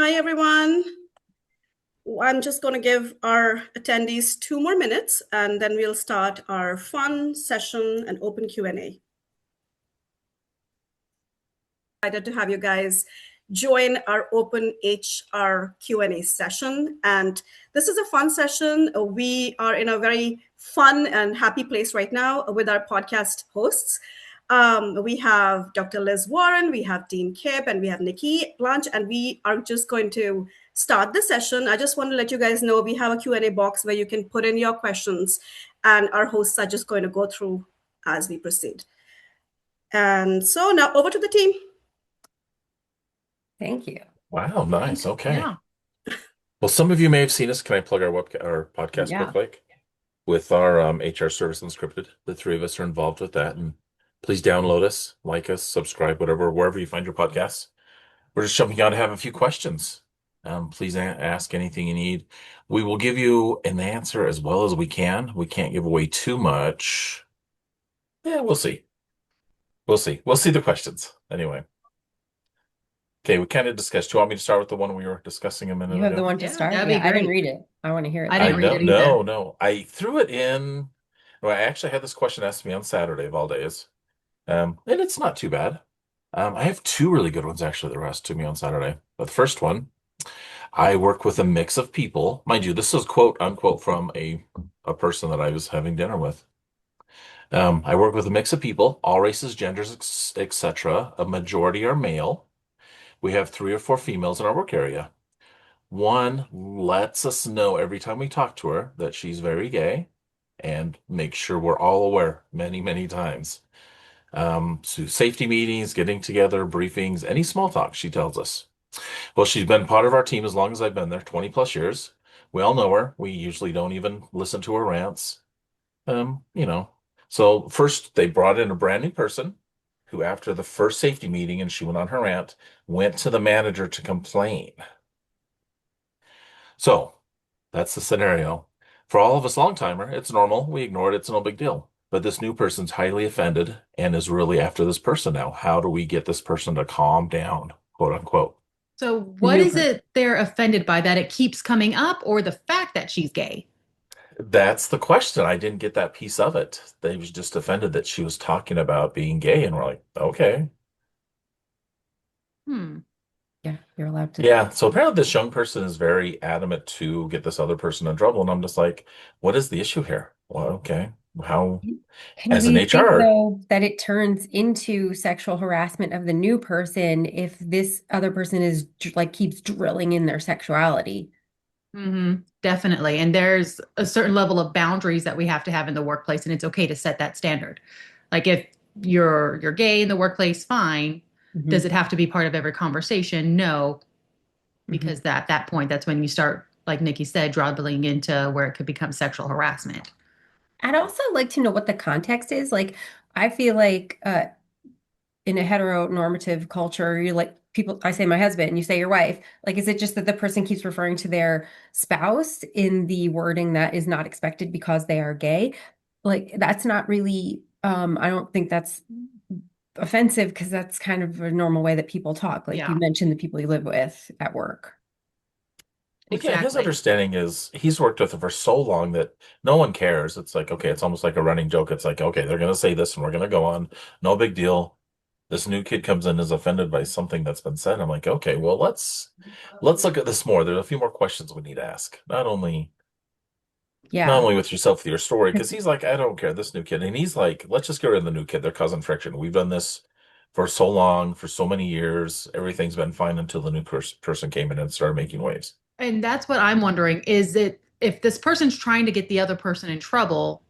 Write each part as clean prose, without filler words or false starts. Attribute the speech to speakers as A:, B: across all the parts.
A: Hi, everyone. I'm just going to give our attendees 2 more minutes, and then we'll start our fun session and open Q&A. Excited to have you guys join our open HR Q&A session. And this is a fun session. We are in a very fun and happy place right now with our podcast hosts. We have Dr. Liz Warren, we have Dean Kipp, and we have Nikki Blanche, and we are just going to start the session. I just want to let you guys know we have a Q&A box where you can put in your questions, and our hosts are just going to go through as we proceed. And so now over to the team.
B: Thank you.
C: Wow, nice. Okay.
D: Yeah.
C: Well, some of you may have seen us. Can I plug our podcast
B: Yeah.
C: quick? With our HR service unscripted. The three of us are involved with that, and please download us, like us, subscribe, wherever you find your podcasts. We're just jumping on to have a few questions. Please ask anything you need. We will give you an answer as well as we can. We can't give away too much. Yeah, we'll see. We'll see. We'll see the questions. Anyway. Okay, we kind of discussed. Do you want me to start with the one we were discussing a minute
B: You have the
C: ago?
B: one to
D: Yeah,
B: start?
D: that'd be
B: Yeah, I didn't
D: great.
B: read it. I want to hear it.
D: I didn't read it either.
C: No. I threw it in. Well, I actually had this question asked to me on Saturday of all days. And it's not too bad. I have two really good ones actually that were asked to me on Saturday. But the first one, I work with a mix of people. Mind you, this is quote unquote from a person that I was having dinner with. I work with a mix of people, all races, genders, etc. A majority are male. We have 3 or 4 females in our work area. One lets us know every time we talk to her that she's very gay and make sure we're all aware many, many times. So safety meetings, getting together, briefings, any small talk, she tells us. Well, she's been part of our team as long as I've been there, 20 plus years. We all know her. We usually don't even listen to her rants. Um, you know. So first they brought in a brand new person who, after the first safety meeting and she went on her rant, went to the manager to complain. So that's the scenario. For all of us long timer, it's normal. We ignore it. It's no big deal. But this new person's highly offended and is really after this person now. How do we get this person to calm down, quote unquote?
D: So what is it they're offended by, that it keeps coming up, or the fact that she's gay?
C: That's the question. I didn't get that piece of it. They was just offended that she was talking about being gay, and we're like, okay.
B: Yeah, you're allowed to.
C: Yeah. So apparently this young person is very adamant to get this other person in trouble. And I'm just like, what is the issue here? Well, okay. How,
B: Can
C: as an
B: we think,
C: HR,
B: though, that it turns into sexual harassment of the new person if this other person is like keeps drilling in their sexuality?
D: Definitely. And there's a certain level of boundaries that we have to have in the workplace, and it's okay to set that standard. Like if you're gay in the workplace, fine.
B: Mhm.
D: Does it have to be part of every conversation? No, because at that point, that's when you start, like Nikki said, drawing into where it could become sexual harassment.
B: I'd also like to know what the context is. Like, I feel like in a heteronormative culture, you like people, I say my husband, you say your wife. Like, is it just that the person keeps referring to their spouse in the wording that is not expected because they are gay? Like, that's not really, I don't think that's offensive because that's kind of a normal way that people talk. Like
D: Yeah.
B: you mentioned the people you live with at work.
C: well, yeah, his
D: Exactly.
C: understanding is he's worked with her for so long that no one cares. It's like, okay, it's almost like a running joke. It's like, okay, they're going to say this and we're going to go on. No big deal. This new kid comes in is offended by something that's been said. I'm like, okay, well, let's look at this more. There's a few more questions we need to ask. Not
B: Yeah.
C: only with yourself, with your story, because he's like, I don't care, this new kid. And he's like, let's just get rid of the new kid. They're causing friction. We've done this for so long, for so many years. Everything's been fine until the new person came in and started making waves.
D: And that's what I'm wondering, is it, if this person's trying to get the other person in trouble,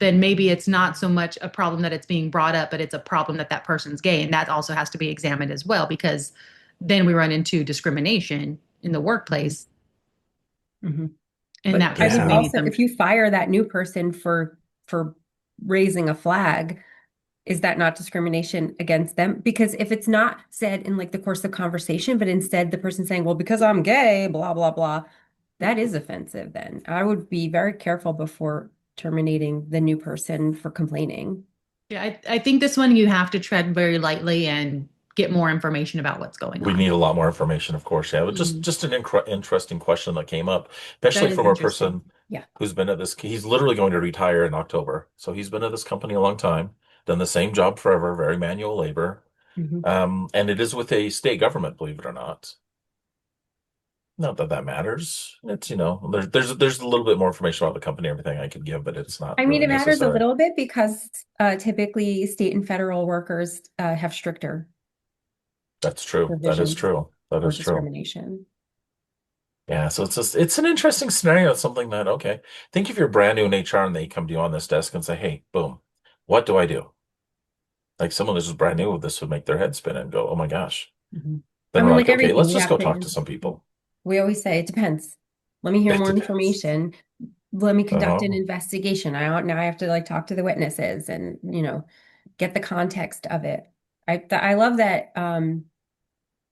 D: then maybe it's not so much a problem that it's being brought up, but it's a problem that that person's gay. And that also has to be examined as well, because then we run into discrimination in the workplace.
B: Mhm.
D: And
B: But
D: that
B: I
D: person
B: think
D: may need
B: also
D: some.
B: if you fire that new person for raising a flag, is that not discrimination against them? Because if it's not said in like the course of conversation, but instead the person saying, well, because I'm gay, blah, blah, blah, that is offensive then. I would be very careful before terminating the new person for complaining.
D: Yeah, I think this one you have to tread very lightly and get more information about what's going
C: We
D: on.
C: need a lot more information, of course. Yeah, but just an interesting question that came up,
D: That
C: especially
D: is
C: from a
D: interesting.
C: person
B: Yeah.
C: who's been at this. He's literally going to retire in October, so he's been at this company a long time, done the same job forever, very manual labor,
B: Mhm.
C: and it is with a state government, believe it or not. Not that that matters. It's, there's a little bit more information about the company, and everything I could give, but it's not
B: I mean,
C: really
B: it matters a
C: necessary.
B: little bit because typically state and federal workers have stricter
C: That's true. That is
B: provisions
C: true. That
B: for
C: is true.
B: discrimination.
C: Yeah, so it's an interesting scenario. It's something that, okay, think if you're brand new in HR and they come to you on this desk and say, hey, boom, what do I do? Like someone who's just brand new, this would make their head spin and go, oh my gosh.
B: Mhm. I
C: Then we're
B: mean,
C: like,
B: like
C: okay,
B: everything,
C: let's
B: we
C: just
B: have
C: go
B: to
C: talk to
B: answer.
C: some people.
B: We always say it depends. Let me hear
C: It
B: more
C: depends.
B: information. Let me conduct an
C: Uh-huh.
B: investigation. Now I have to like talk to the witnesses and, get the context of it. I love that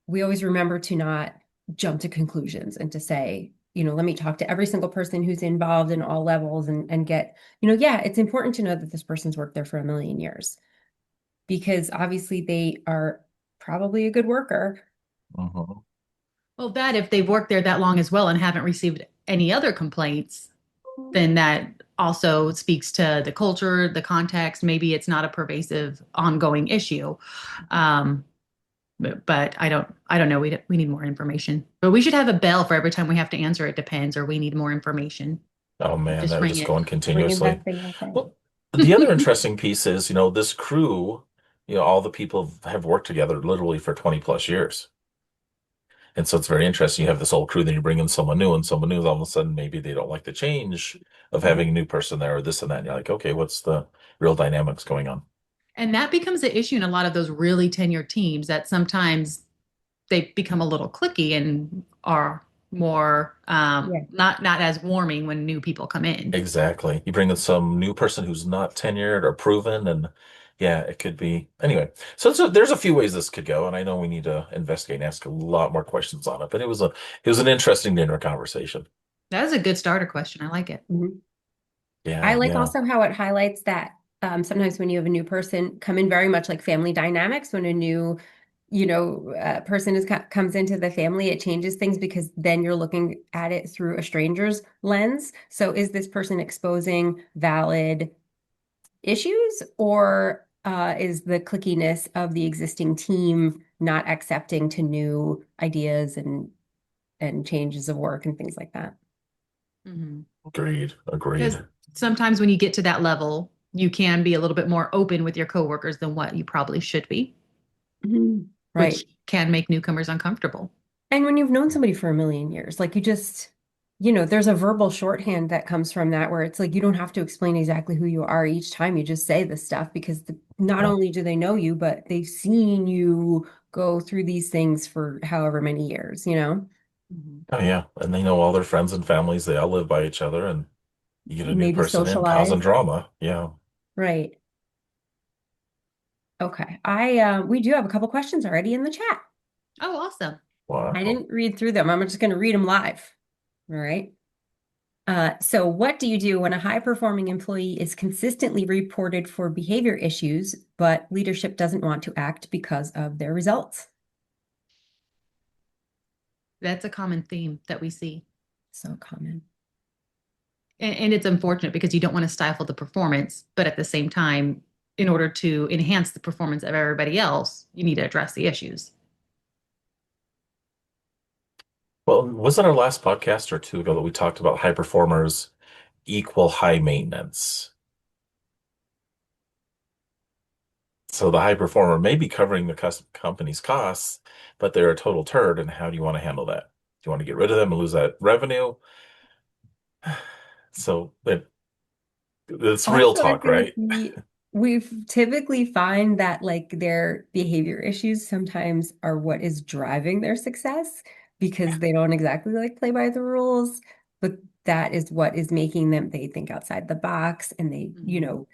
B: we always remember to not jump to conclusions and to say, let me talk to every single person who's involved in all levels and get, yeah, it's important to know that this person's worked there for a million years because obviously they are probably a good worker.
C: Uh-huh.
D: Well, that if they've worked there that long as well and haven't received any other complaints, then that also speaks to the culture, the context. Maybe it's not a pervasive, ongoing issue. Um, but I don't know. We need more information. But we should have a bell for every time we have to answer. It depends, or we need more information.
C: Oh man,
D: Just
C: that would
D: ring
C: just
D: it.
C: go on continuously.
B: Reinvesting all day.
C: Well, the other interesting piece is, this crew, all the people have worked together literally for 20 plus years. And so it's very interesting. You have this old crew, then you bring in someone new, and someone new, all of a sudden, maybe they don't like the change of
B: Mhm.
C: having a new person there or this and that. And you're like, okay, what's the real dynamics going on?
D: And that becomes an issue in a lot of those really tenured teams that sometimes they become a little clicky and are more
B: Yeah.
D: not as warming when new people come in.
C: Exactly. You bring in some new person who's not tenured or proven, and yeah, it could be. Anyway, so there's a few ways this could go, and I know we need to investigate and ask a lot more questions on it, but it was an interesting dinner conversation.
D: That is a good starter question. I like it.
B: Mhm. I
C: Yeah,
B: like
C: yeah.
B: also how it highlights that sometimes when you have a new person come in very much like family dynamics, when a new, person comes into the family, it changes things because then you're looking at it through a stranger's lens. So is this person exposing valid issues or is the clickiness of the existing team not accepting to new ideas and changes of work and things like that?
C: Agreed.
D: Because
C: Agreed.
D: sometimes when you get to that level, you can be a little bit more open with your coworkers than what you probably should be,
B: Mhm.
D: which
B: Right.
D: can make newcomers uncomfortable.
B: And when you've known somebody for a million years, like you just, there's a verbal shorthand that comes from that where it's like you don't have to explain exactly who you are each time you just say this stuff because not
C: Yeah.
B: only do they know you, but they've seen you go through these things for however many years,
D: Mhm.
C: Oh yeah. And they know all their friends and families. They all live by each other, and you get a new
B: maybe
C: person in causing
B: socialize.
C: drama. Yeah.
B: Right. Okay. We do have a couple questions already in the chat.
D: Oh, awesome.
B: I
C: Wow.
B: didn't read through them. I'm just going to read them live. All right. So what do you do when a high-performing employee is consistently reported for behavior issues, but leadership doesn't want to act because of their results?
D: That's a common theme that we see.
B: So common.
D: And it's unfortunate because you don't want to stifle the performance, but at the same time, in order to enhance the performance of everybody else, you need to address the issues.
C: Well, was it our last podcast or two ago that we talked about high performers equal high maintenance? So the high performer may be covering the company's costs, but they're a total turd. And how do you want to handle that? Do you want to get rid of them and lose that revenue? So it's real
B: Also, I
C: talk,
B: feel like
C: right?
B: we've typically find that like their behavior issues sometimes are what is driving their success because they don't exactly like play by the rules, but that is what is making them they think outside the box and they,
D: Mhm.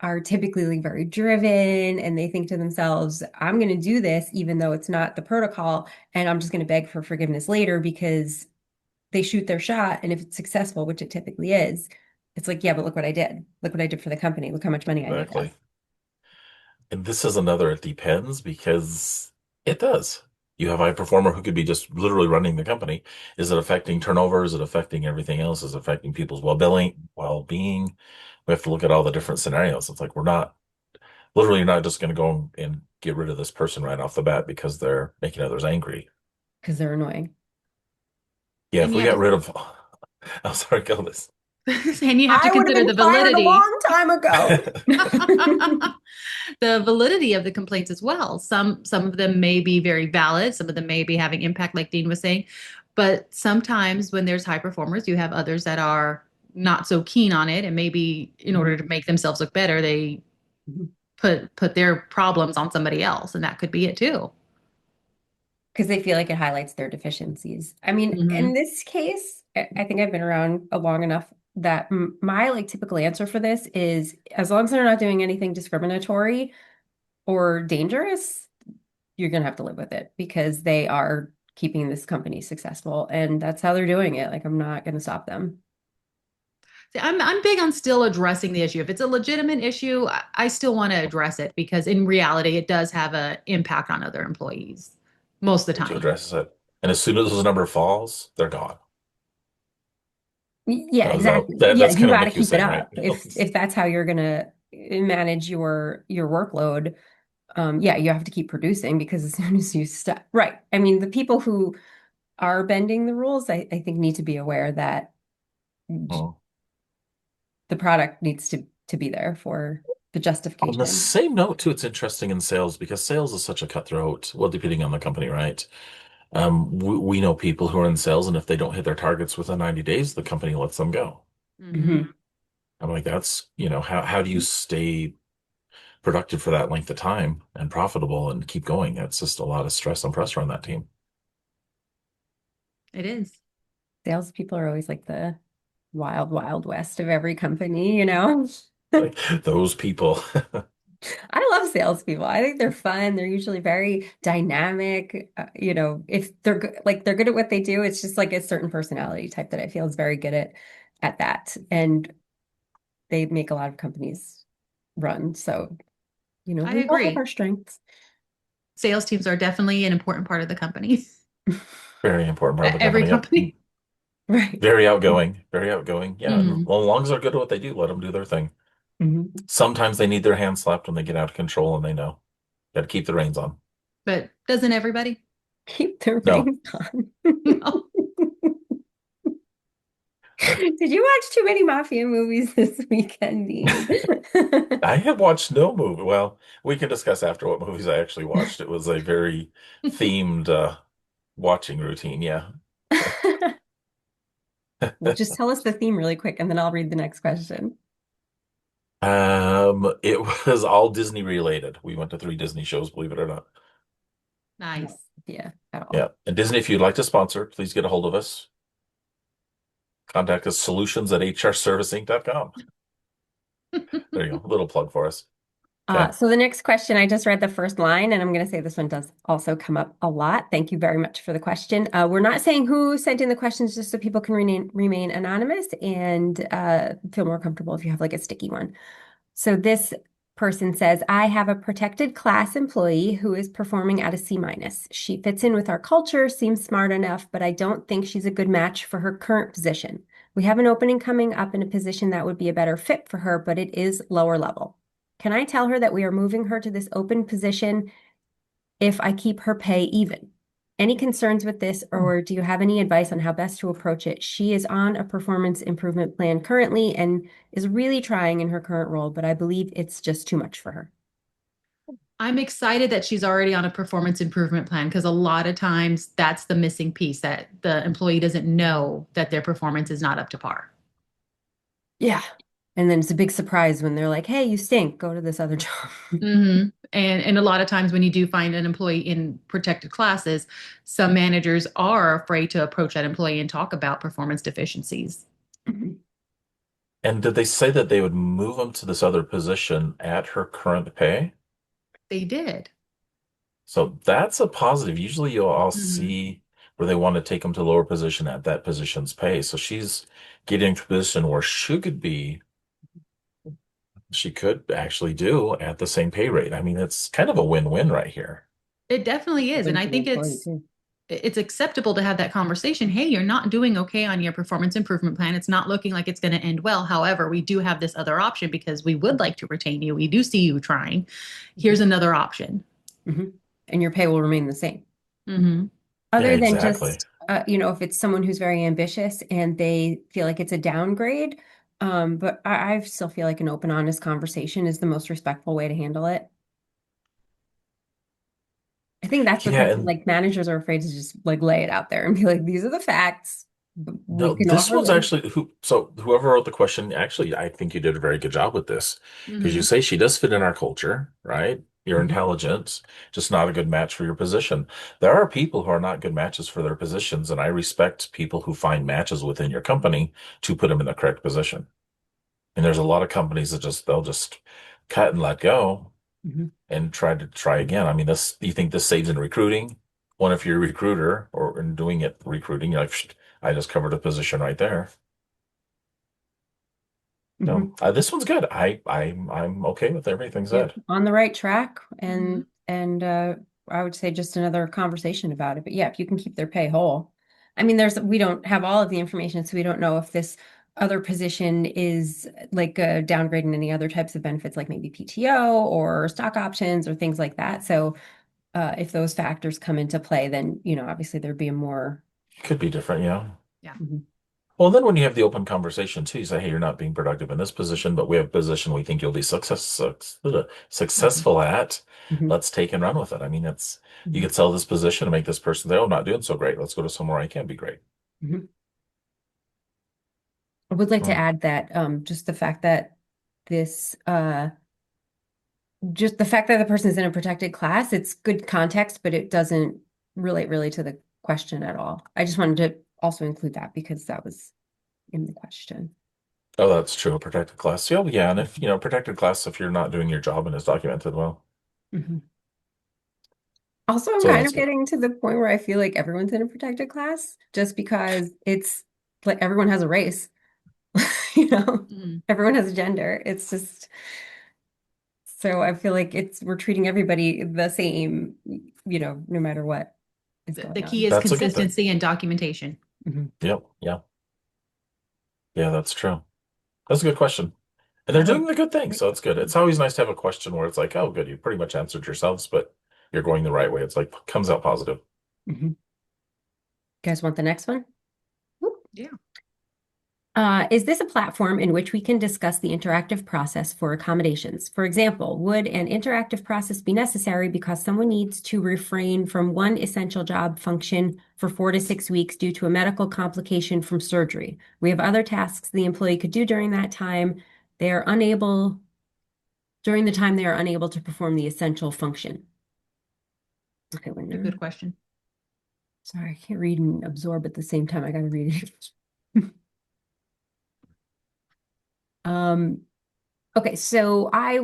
B: are typically like very driven and they think to themselves, I'm going to do this even though it's not the protocol and I'm just going to beg for forgiveness later because they shoot their shot and if it's successful, which it typically is, it's like, yeah, but look what I did. Look what I did for the company. Look how much money I made them.
C: Exactly. And this is another, it depends because It does. You have a high performer who could be just literally running the company. Is it affecting turnover? Is it affecting everything else? Is it affecting people's well-being? We have to look at all the different scenarios. It's like we're not literally not just going to go and get rid of this person right off the bat because they're making others angry.
B: because they're annoying.
C: Yeah,
D: And
C: if
D: you
C: we
D: have
C: got rid of, I'm sorry, kill this.
D: and you have to
B: I would have
D: consider the
B: been fired a
D: validity.
B: long time ago.
D: The validity of the complaints as well. Some of them may be very valid, some of them may be having impact, like Dean was saying. But sometimes when there's high performers, you have others that are not so keen on it, and maybe in order to make themselves look better, they put their problems on somebody else, and that could be it too.
B: Because they feel like it highlights their deficiencies. I mean, in
D: Hmm.
B: this case, I think I've been around long enough that my like typical answer for this is as long as they're not doing anything discriminatory or dangerous, you're gonna have to live with it because they are keeping this company successful and that's how they're doing it. Like I'm not gonna stop them.
D: I'm big on still addressing the issue. If it's a legitimate issue, I still want to address it because in reality, it does have an impact on other employees most of the
C: To
D: time.
C: address it. And as soon as those number falls, they're gone.
B: Yeah,
C: That,
B: exactly.
C: that
B: Yeah,
C: that's
B: you
C: kind of
B: got to
C: Nikki's
B: keep it
C: thing, right?
B: up. If that's how you're gonna manage your workload, yeah, you have to keep producing because as soon as you stop, right. I mean, the people who are bending the rules, I think need to be aware that
C: Mm.
B: the product needs to be there for the
C: On the
B: justification.
C: same note, too, it's interesting in sales because sales is such a cutthroat. Well, depending on the company, right? We know people who are in sales, and if they don't hit their targets within 90 days, the company lets them go.
D: Hmm.
B: Hmm.
C: I'm like, how do you stay productive for that length of time and profitable and keep going? It's just a lot of stress and pressure on that team.
D: It is.
B: Salespeople are always like the wild, wild west of every company, you know?
C: Like those people.
B: I love salespeople. I think they're fun. They're usually very dynamic. If they're good, like they're good at what they do, it's just like a certain personality type that I feel is very good at that. And they make a lot of companies run. So,
D: I
B: we all have
D: agree.
B: our strengths.
D: Sales teams are definitely an important part of the company.
C: Very important part of the
D: Every
C: company. Yep.
D: company.
B: Right.
C: Very outgoing. Very outgoing. Yeah. And
D: Hmm.
C: as long as they're good at what they do, let them do their thing.
B: Mhm.
C: Sometimes they need their hands slapped when they get out of control and they know. Got to keep the reins on.
D: But doesn't everybody?
B: Keep the
C: No.
B: reins on.
D: No.
B: Did you watch too many mafia movies this weekend, Dean?
C: I have watched no movie. Well, we can discuss after what movies I actually watched. It was a very themed watching routine. Yeah.
B: Well, just tell us the theme really quick, and then I'll read the next question.
C: It was all Disney related. We went to three Disney shows, believe it or not.
B: No
D: Nice.
B: idea at
C: Yeah.
B: all.
C: And Disney, if you'd like to sponsor, please get a hold of us. Contact us solutions@hrservicing.com. There you go. A little plug for us. Okay.
B: So the next question, I just read the first line, and I'm going to say this one does also come up a lot. Thank you very much for the question. We're not saying who sent in the questions, just so people can remain anonymous and feel more comfortable if you have like a sticky one. So this person says, I have a protected class employee who is performing at a C minus. She fits in with our culture, seems smart enough, but I don't think she's a good match for her current position. We have an opening coming up in a position that would be a better fit for her, but it is lower level. Can I tell her that we are moving her to this open position if I keep her pay even? Any concerns with this, or do you have any advice on how best to approach it? She is on a performance improvement plan currently and is really trying in her current role, but I believe it's just too much for her.
D: I'm excited that she's already on a performance improvement plan because a lot of times that's the missing piece that the employee doesn't know that their performance is not up to par.
B: Yeah. And then it's a big surprise when they're like, hey, you stink, go to this other job.
D: Hmm. And a lot of times when you do find an employee in protected classes, some managers are afraid to approach that employee and talk about performance deficiencies.
C: And did they say that they would move him to this other position at her current pay?
D: They did.
C: So that's a positive. Usually you'll all
D: Hmm.
C: see where they want to take him to a lower position at that position's pay. So she's getting to a position where she could actually do at the same pay rate. I mean, it's kind of a win-win right here.
D: It definitely is. And
B: Brings
D: I
B: the
D: think
B: employee too.
D: it's acceptable to have that conversation. Hey, you're not doing okay on your performance improvement plan. It's not looking like it's going to end well. However, we do have this other option because we would like to retain you. We do see you trying. Here's another option.
B: Mhm. And your pay will remain the same.
D: Mm-hmm.
C: Yeah,
B: Other than
C: exactly.
B: just, if it's someone who's very ambitious and they feel like it's a downgrade, but I still feel like an open, honest conversation is the most respectful way to handle it. I think that's what
C: Yeah,
B: something
C: and
B: like managers are afraid to just like lay it out there and be like, these are the facts. We
C: no,
B: can
C: this
B: offer
C: one's
B: this.
C: actually so whoever wrote the question, actually, I think you did a very good job with this because
D: Mm-hmm.
C: you say she does fit in our culture, right? You're
B: Mhm.
C: intelligent, just not a good match for your position. There are people who are not good matches for their positions, and I respect people who find matches within your company to put them in the correct position. And there's a lot of companies that they'll just cut and let go
B: Mhm.
C: and try again. I mean, this you think this saves in recruiting? One, if you're a recruiter or in doing it recruiting, you're like, "Pfft, I just covered a position right there." So
B: Mhm.
C: this one's good. I'm okay with everything
B: Yep,
C: said.
B: on the right track,
D: Mm-hmm.
B: and I would say just another conversation about it. But yeah, if you can keep their pay whole. I mean, we don't have all of the information, so we don't know if this other position is like a downgrade in any other types of benefits, like maybe PTO or stock options or things like that. So if those factors come into play, then obviously there'd be a more.
C: Could be different, yeah.
D: Yeah.
B: Mhm.
C: Well, then when you have the open conversation too, you say, "Hey, you're not being productive in this position, but we have a position we think you'll be
B: Mhm.
C: successful at.
B: Mhm.
C: Let's take and run with it." I mean, you
B: Mhm.
C: could sell this position and make this person say, "Oh, I'm not doing so great. Let's go to somewhere I can be great."
B: Mhm. I would like to
C: Hmm.
B: add that just the fact that this just the fact that the person is in a protected class, it's good context, but it doesn't relate really to the question at all. I just wanted to also include that because that was in the question.
C: Oh, that's true. A protected class. Yeah, yeah. And if, protected class, if you're not doing your job and it's documented well.
B: Mhm. Also, I'm
C: So
B: kind
C: that's
B: of
C: good.
B: getting to the point where I feel like everyone's in a protected class just because it's like everyone has a race, you know,
D: Mm-hmm.
B: everyone has a gender. It's just so I feel like we're treating everybody the same, no matter what is
D: The
B: going
D: key
B: on.
D: is
C: That's a good thing.
D: consistency and documentation.
B: Mhm.
C: Yep. Yeah. Yeah, that's true. That's a good question. And they're
B: Um,
C: doing the good thing, so it's good. It's always nice to have a question where it's like, oh, good, you pretty much answered yourselves, but you're going the right way. It's like comes out positive.
B: mhm. Guys want the next one?
D: Yeah.
B: Is this a platform in which we can discuss the interactive process for accommodations? For example, would an interactive process be necessary because someone needs to refrain from one essential job function for 4 to 6 weeks due to a medical complication from surgery? We have other tasks the employee could do during that time. They are unable, during the time they are unable to perform the essential function. Okay, wait,
D: A
B: no.
D: good question.
B: Sorry, I can't read and absorb at the same time. I gotta read it. Um, Okay, so I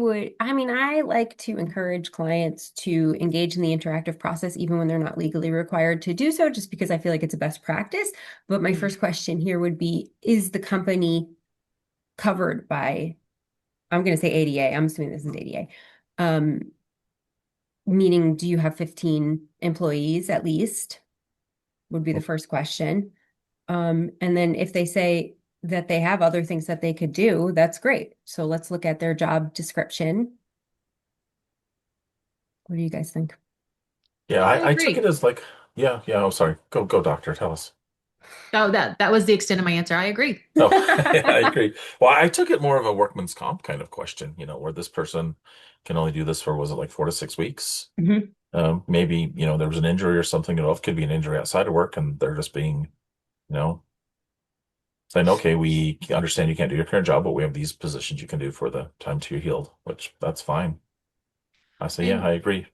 B: like to encourage clients to engage in the interactive process even when they're not legally required to do so, just because I feel like it's a best practice. But my
D: Mm-hmm.
B: first question here would be, is the company covered by, I'm going to say ADA, I'm assuming this is ADA. Meaning, do you have 15 employees at least? Would be the first question. And then if they say that they have other things that they could do, that's great. So let's look at their job description. What do you guys think?
C: Yeah,
D: I
C: I took it
D: agree.
C: as like, yeah, yeah. Oh, sorry. Go, doctor. Tell us.
D: Oh, that was the extent of my answer. I agree.
C: No, I agree. Well, I took it more of a workman's comp kind of question, where this person can only do this for, was it like 4 to 6 weeks?
B: Mhm.
C: Maybe, there was an injury or something. It could be an injury outside of work, and they're just being, you know, saying, okay, we understand you can't do your current job, but we have these positions you can do for the time till you're healed, which that's fine. I say, yeah,
D: And
C: I agree.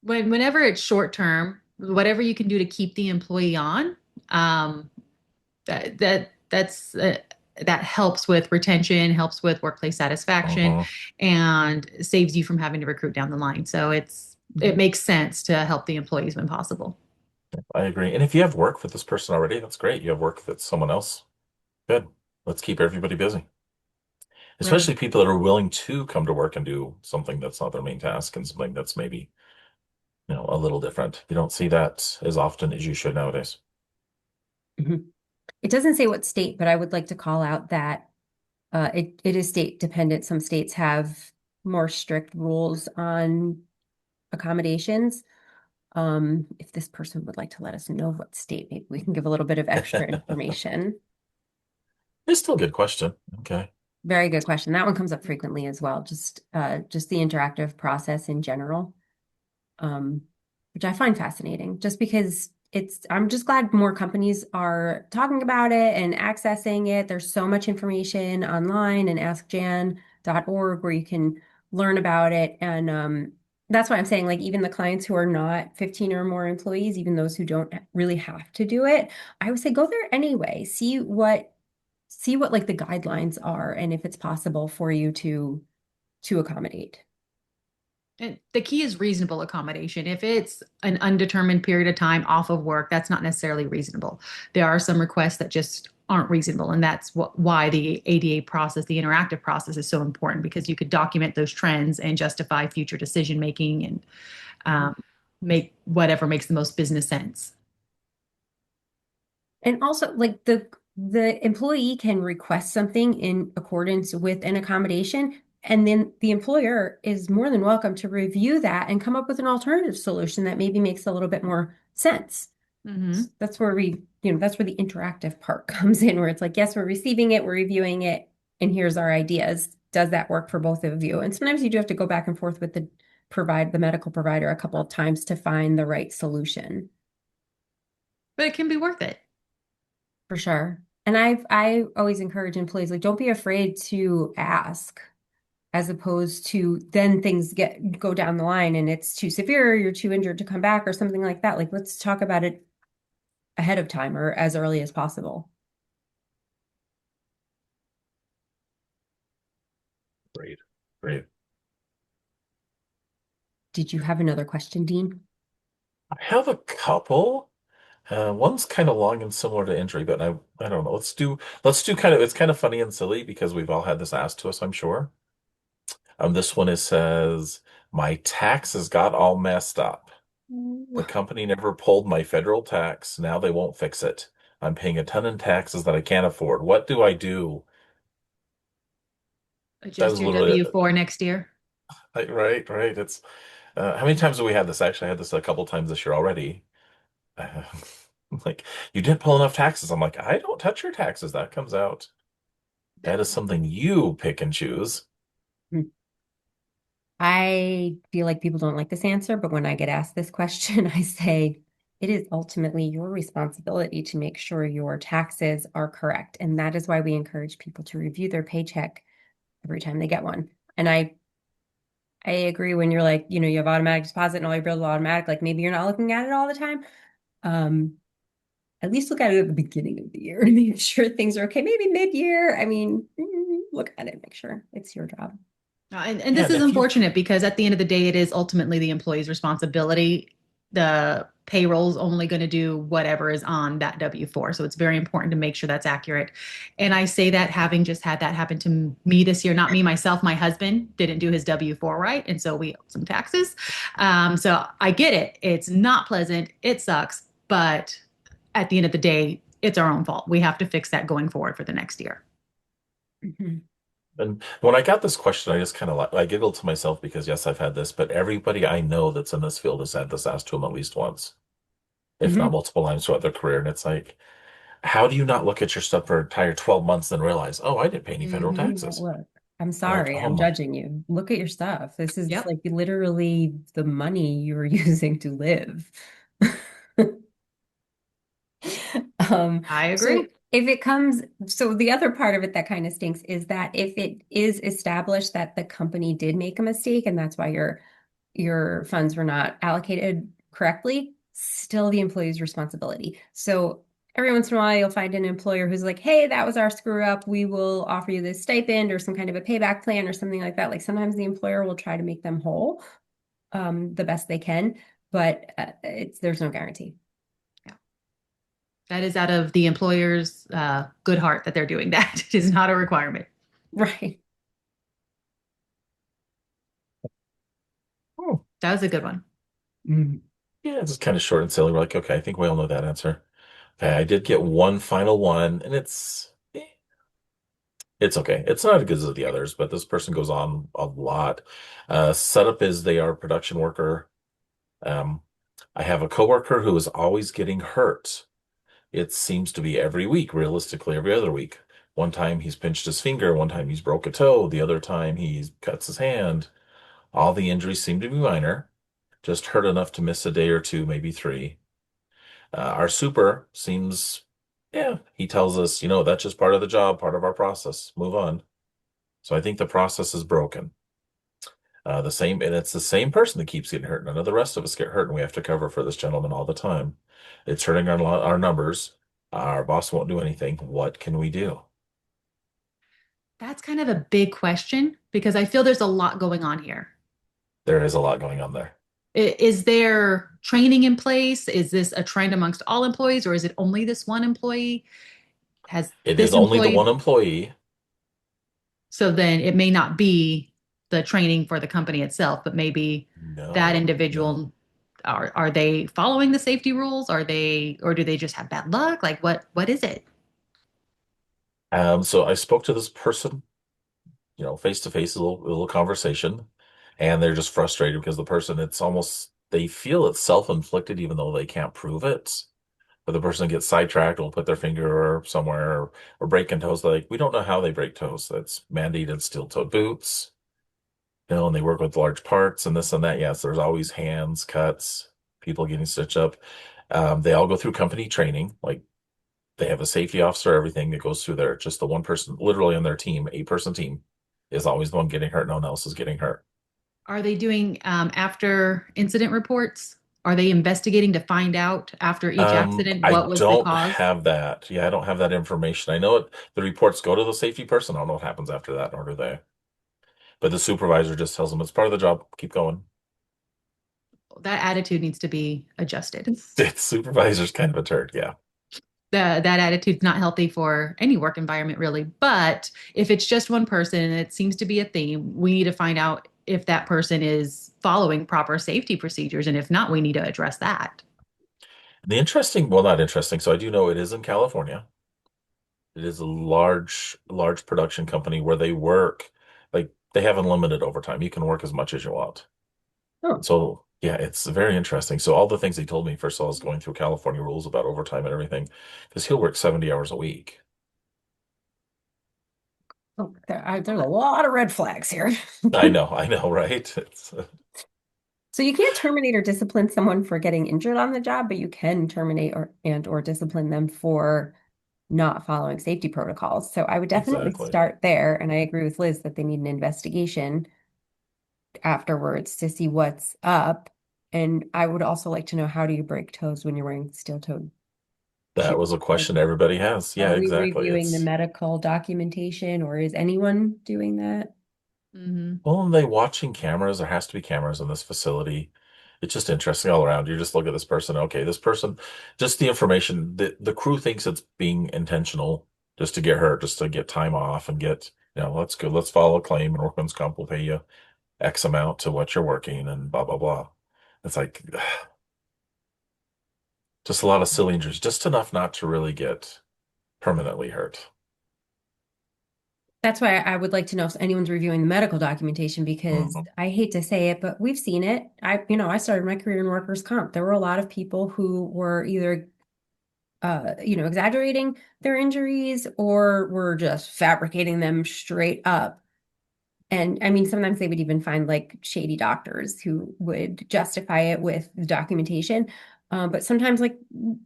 D: whenever it's short term, whatever you can do to keep the employee on, um, that helps with retention, helps with workplace satisfaction,
C: Uh-huh.
D: and saves you from having to recruit down the line. So it
B: Mhm.
D: makes sense to help the employees when possible.
C: I agree. And if you have work for this person already, that's great. You have work that's someone else. Good. Let's keep everybody busy.
D: Right.
C: Especially people that are willing to come to work and do something that's not their main task and something that's maybe, a little different. You don't see that as often as you should nowadays.
B: Mhm. It doesn't say what state, but I would like to call out that it is state dependent. Some states have more strict rules on accommodations. If this person would like to let us know what state, maybe we can give a little bit of extra information.
C: It's still a good question. Okay.
B: Very good question. That one comes up frequently as well. Just the interactive process in general, um, which I find fascinating. Just because I'm just glad more companies are talking about it and accessing it. There's so much information online and askjan.org where you can learn about it. And that's why I'm saying, like, even the clients who are not 15 or more employees, even those who don't really have to do it, I would say go there anyway. See what like the guidelines are and if it's possible for you to accommodate.
D: And the key is reasonable accommodation. If it's an undetermined period of time off of work, that's not necessarily reasonable. There are some requests that just aren't reasonable. And that's why the ADA process, the interactive process, is so important because you could document those trends and justify future decision making and make whatever makes the most business sense.
B: And also, like the employee can request something in accordance with an accommodation, and then the employer is more than welcome to review that and come up with an alternative solution that maybe makes a little bit more sense.
D: Mm-hmm.
B: That's where that's where the interactive part comes in, where it's like, yes, we're receiving it, we're reviewing it, and here's our ideas. Does that work for both of you? And sometimes you do have to go back and forth with the medical provider a couple of times to find the right solution.
D: But it can be worth it.
B: For sure. And I always encourage employees, like, don't be afraid to ask, as opposed to then things go down the line and it's too severe, or you're too injured to come back or something like that. Like, let's talk about it ahead of time or as early as possible.
C: Great. Great.
B: Did you have another question, Dean?
C: I have a couple. One's kind of long and similar to injury, but I don't know. Let's do kind of it's kind of funny and silly because we've all had this asked to us, I'm sure. This one says my taxes got all messed up. The company never pulled my federal tax. Now they won't fix it. I'm paying a ton in taxes that I can't afford. What do I do? That
D: Adjust
C: is
D: your
C: literally
D: W-4 next year.
C: right, right. It's how many times have we had this? Actually, I had this a couple times this year already. Uh, like you didn't pull enough taxes. I'm like, I don't touch your taxes. That comes out. That is something you pick and choose.
B: I feel like people don't like this answer, but when I get asked this question, I say it is ultimately your responsibility to make sure your taxes are correct. And that is why we encourage people to review their paycheck every time they get one. And I agree when you're like, you have automatic deposit and all your bills are automatic, like maybe you're not looking at it all the time. Um, at least look at it at the beginning of the year and make sure things are okay. Maybe mid-year. I mean, look at it, make sure it's your job.
D: And
C: Yeah,
D: this
C: and
D: is
C: if you
D: unfortunate because at the end of the day, it is ultimately the employee's responsibility. The payroll's only going to do whatever is on that W-4. So it's very important to make sure that's accurate. And I say that having just had that happen to me this year, not me, myself, my husband didn't do his W-4 right. And so we owe some taxes. So I get it. It's not pleasant. It sucks. But at the end of the day, it's our own fault. We have to fix that going forward for the next year.
B: Mhm.
C: and when I got this question, I just kind of like I giggled to myself because yes, I've had this, but everybody I know that's in this field has had this asked to them at least once, if not
B: Mhm.
C: multiple times throughout their career. And it's like, how do you not look at your stuff for an entire 12 months and realize, oh, I didn't pay any federal taxes?
B: Look, I'm
C: Like,
B: sorry,
C: oh
B: I'm
C: my,
B: judging you. Look at your stuff. This is
D: Yep.
B: like literally the money you're using to live.
D: I
B: So
D: agree.
B: if it comes, so the other part of it that kind of stinks is that if it is established that the company did make a mistake and that's why your funds were not allocated correctly, still the employee's responsibility. So every once in a while, you'll find an employer who's like, hey, that was our screw up. We will offer you this stipend or some kind of a payback plan or something like that. Like sometimes the employer will try to make them whole the best they can, but there's no guarantee.
D: Yeah. That is out of the employer's good heart that they're doing that. It is not a requirement.
B: Right.
C: oh,
D: That was a good one.
B: Mhm.
C: Yeah, it's just kind of short and silly. We're like, okay, I think we all know that answer. Okay, I did get one final one, and it's okay. It's not as good as the others, but this person goes on a lot. Setup is they are a production worker. Um, I have a coworker who is always getting hurt. It seems to be every week, realistically, every other week. One time he's pinched his finger, one time he's broke a toe, the other time he cuts his hand. All the injuries seem to be minor, just hurt enough to miss a day or two, maybe three. Our super seems, yeah, he tells us, that's just part of the job, part of our process. Move on. So I think the process is broken. And it's the same person that keeps getting hurt. None of the rest of us get hurt, and we have to cover for this gentleman all the time. It's hurting our numbers. Our boss won't do anything. What can we do?
D: That's kind of a big question because I feel there's a lot going on here.
C: There is a lot going on there.
D: Is there training in place? Is this a trend amongst all employees, or is it only this one employee? Has
C: It is
D: this
C: only the one
D: employee,
C: employee.
D: so then it may not be the training for the company itself, but maybe that
C: No, no.
D: individual, are they following the safety rules? Are they, or do they just have bad luck? Like what is it?
C: So I spoke to this person, face to face, a little conversation, and they're just frustrated because the person, it's almost, they feel it's self-inflicted, even though they can't prove it. But the person gets sidetracked, will put their finger somewhere or breaking toes. Like, we don't know how they break toes. That's mandated steel-toed boots, and they work with large parts and this and that. Yes, there's always hands, cuts, people getting stitched up. They all go through company training. Like, they have a safety officer, everything that goes through there. Just the one person, literally on their team, 8-person team, is always the one getting hurt. No one else is getting hurt.
D: Are they doing after incident reports? Are they investigating to find out after each accident
C: I
D: what was the
C: don't
D: cause?
C: have that. Yeah, I don't have that information. I know it. The reports go to the safety person. I don't know what happens after that, nor do they. But the supervisor just tells them it's part of the job. Keep going.
D: That attitude needs to be adjusted.
C: The supervisor's kind of a turd. Yeah,
D: That attitude's not healthy for any work environment, really. But if it's just one person and it seems to be a theme, we need to find out if that person is following proper safety procedures. And if not, we need to address that.
C: well, not interesting. So I do know it is in California. It is a large, large production company where they work, like they have unlimited overtime. You can work as much as you want.
B: Oh,
C: So yeah, it's very interesting. So all the things he told me, first of all, I was going through California rules about overtime and everything, because he'll work 70 hours a week.
B: oh, there's a lot of red flags here.
C: I know, right?
B: So you can't terminate or discipline someone for getting injured on the job, but you can terminate or discipline them for not following safety protocols. So I would definitely
C: Exactly.
B: start there. And I agree with Liz that they need an investigation afterwards to see what's up. And I would also like to know, how do you break toes when you're wearing steel-toed
C: That
B: shoes?
C: was a
B: Like,
C: question everybody has.
B: are
C: Yeah,
B: we
C: exactly.
B: reviewing the
C: It's
B: medical documentation, or is anyone doing that?
D: Hmm.
C: well, and they watching cameras. There has to be cameras in this facility. It's just interesting all around. You just look at this person. Okay, this person, just the information. The crew thinks it's being intentional, just to get hurt, just to get time off and get, let's go. Let's file a claim, and workman's comp will pay you X amount to what you're working, and blah blah blah. It's like just a lot of silly injuries, just enough not to really get permanently hurt.
B: That's why I would like to know if anyone's reviewing the medical documentation, because
C: Mhm.
B: I hate to say it, but we've seen it. I started my career in workers' comp. There were a lot of people who were either exaggerating their injuries or were just fabricating them straight up. And I mean, sometimes they would even find like shady doctors who would justify it with the documentation. But sometimes, like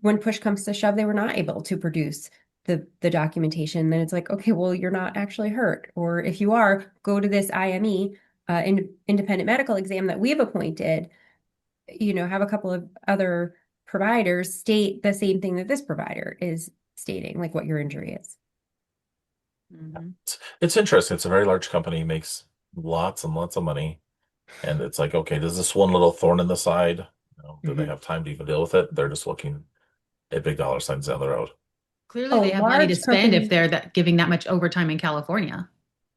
B: when push comes to shove, they were not able to produce the documentation. Then it's like, okay, well, you're not actually hurt, or if you are, go to this IME, independent medical exam that we've appointed. Have a couple of other providers state the same thing that this provider is stating, like what your injury is.
D: Hmm.
C: It's interesting. It's a very large company, makes lots and lots of money. And it's like, okay, does this one little thorn in the side, do they
B: Mhm.
C: have time to even deal with it? They're just looking at big dollar signs down the road.
D: Clearly,
B: A
D: they have money to
B: large
D: spend if
B: company.
D: they're giving that much overtime in California.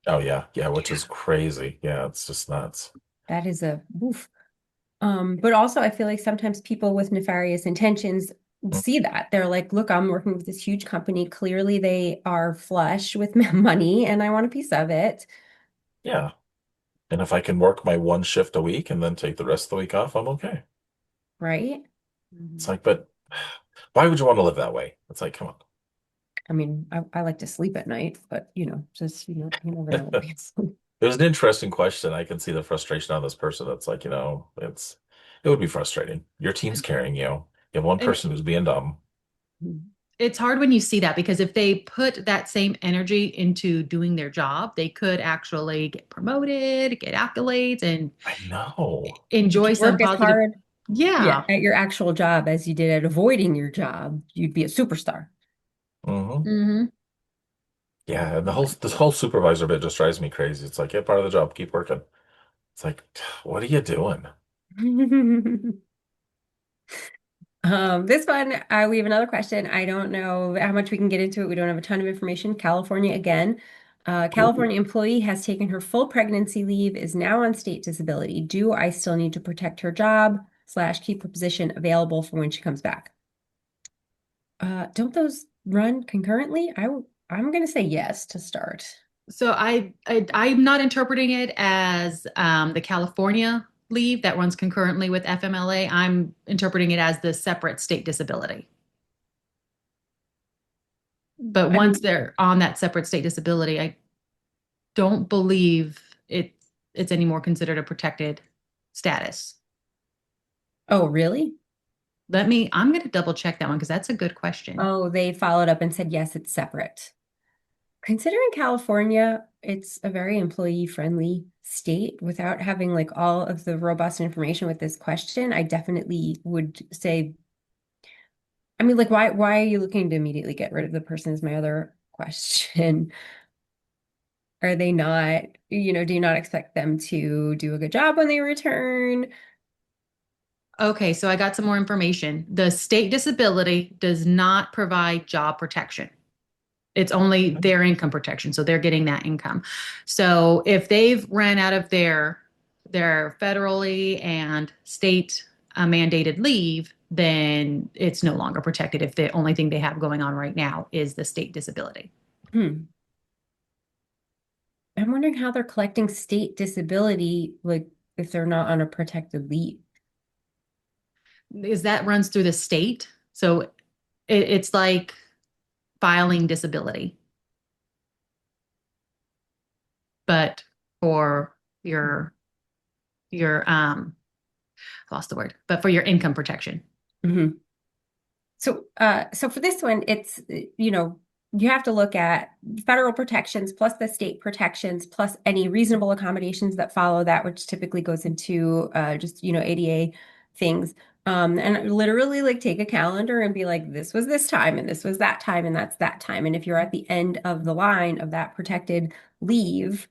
C: Oh yeah, yeah, which
B: Yeah,
C: is crazy. Yeah, it's just nuts.
B: that is a oof. But also I feel like sometimes people with nefarious intentions see that. They're like, look, I'm working with this huge company. Clearly they are flush with money and I want a piece of it,
C: Yeah. And if I can work my one shift a week and then take the rest of the week off, I'm okay.
B: right?
C: It's
D: Mhm.
C: like, but why would you want to live that way? It's like, come
B: I mean, I like to sleep at night, but just you never know.
C: on. It was an interesting question. I can see the frustration on this person. It's like, it would be frustrating. Your team's carrying you. You have one
D: And
C: person who's being dumb.
D: it's hard when you see that because if they put that same energy into doing their job, they could actually get promoted, get accolades, and
C: I know.
B: If
D: enjoy
B: you
D: some
B: work as
D: positive.
B: hard, yeah,
D: Yeah.
B: at your actual job as you did at avoiding your job, you'd be a superstar.
C: Hmm.
D: Hmm.
C: Yeah, and this whole supervisor bit just drives me crazy. It's like, get part of the job, keep working. It's like, what are you doing?
B: This one, we have another question. I don't know how much we can get into it. We don't have a ton of information. California again.
C: Ooh.
B: California employee has taken her full pregnancy leave, is now on state disability. Do I still need to protect her job / keep her position available for when she comes back? Don't those run concurrently? I'm going to say yes to start.
D: So I'm not interpreting it as the California leave that runs concurrently with FMLA. I'm interpreting it as the separate state disability. But
B: I
D: once
B: mean,
D: they're on that separate state disability, I don't believe it's any more considered a protected status.
B: oh, really?
D: I'm going to double check that one because that's a good question.
B: Oh, they followed up and said, yes, it's separate. Considering California, it's a very employee-friendly state without having like all of the robust information with this question, I definitely would say, I mean, like, why are you looking to immediately get rid of the person is my other question. Are they not, do you not expect them to do a good job when they return?
D: Okay, so I got some more information. The state disability does not provide job protection. It's only their income protection, so they're getting that income. So if they've ran out of their federally and state mandated leave, then it's no longer protected if the only thing they have going on right now is the state disability.
B: Hmm. I'm wondering how they're collecting state disability, like if they're not on a protected leave.
D: Is that runs through the state? So it's like filing disability, but for your lost the word, but for your income protection.
B: Mhm. So for this one, it's, you have to look at federal protections plus the state protections plus any reasonable accommodations that follow that, which typically goes into just, ADA things. And literally like take a calendar and be like, this was this time and this was that time and that's that time. And if you're at the end of the line of that protected leave,